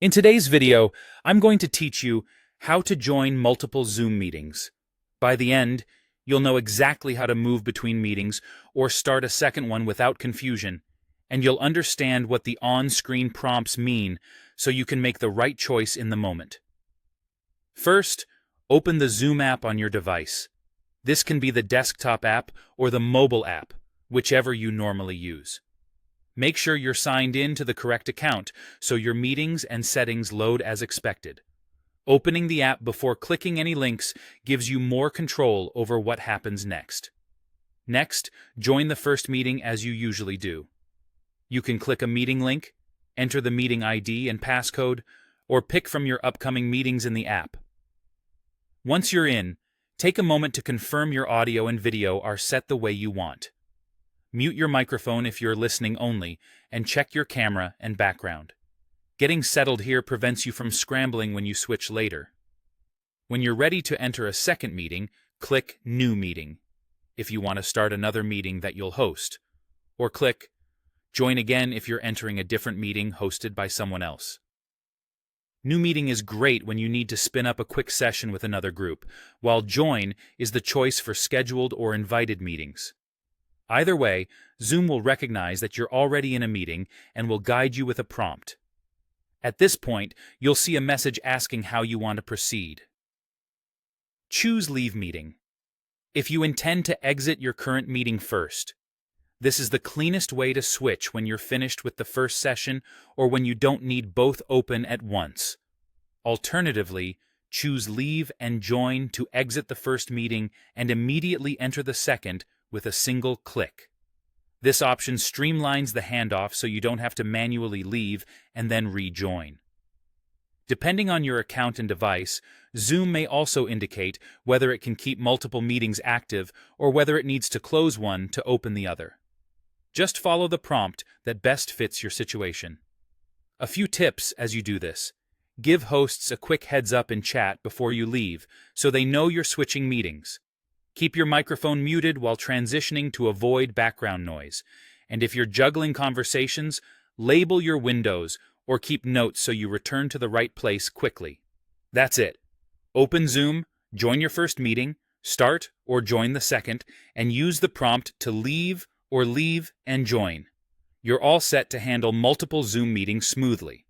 In today's video, I'm going to teach you how to join multiple Zoom meetings. By the end, you'll know exactly how to move between meetings or start a second one without confusion, and you'll understand what the on-screen prompts mean so you can make the right choice in the moment. First, open the Zoom app on your device. This can be the desktop app or the mobile app, whichever you normally use. Make sure you're signed in to the correct account so your meetings and settings load as expected. Opening the app before clicking any links gives you more control over what happens next. Next, join the first meeting as you usually do. You can click a meeting link, enter the meeting ID and passcode, or pick from your upcoming meetings in the app. Once you're in, take a moment to confirm your audio and video are set the way you want. Mute your microphone if you're listening only, and check your camera and background. Getting settled here prevents you from scrambling when you switch later. When you're ready to enter a second meeting, click New Meeting, if you want to start another meeting that you'll host, or click Join Again if you're entering a different meeting hosted by someone else. New Meeting is great when you need to spin up a quick session with another group, while Join is the choice for scheduled or invited meetings. Either way, Zoom will recognize that you're already in a meeting and will guide you with a prompt. At this point, you'll see a message asking how you want to proceed. Choose Leave Meeting. If you intend to exit your current meeting first, this is the cleanest way to switch when you're finished with the first session or when you don't need both open at once. Alternatively, choose Leave and Join to exit the first meeting and immediately enter the second with a single click. This option streamlines the handoff so you don't have to manually leave and then rejoin. Depending on your account and device, Zoom may also indicate whether it can keep multiple meetings active or whether it needs to close one to open the other. Just follow the prompt that best fits your situation. A few tips as you do this. Give hosts a quick heads up in chat before you leave so they know you're switching meetings. Keep your microphone muted while transitioning to avoid background noise. And if you're juggling conversations, label your windows or keep notes so you return to the right place quickly. That's it. Open Zoom, join your first meeting, start or join the second, and use the prompt to leave or leave and join. You're all set to handle multiple Zoom meetings smoothly.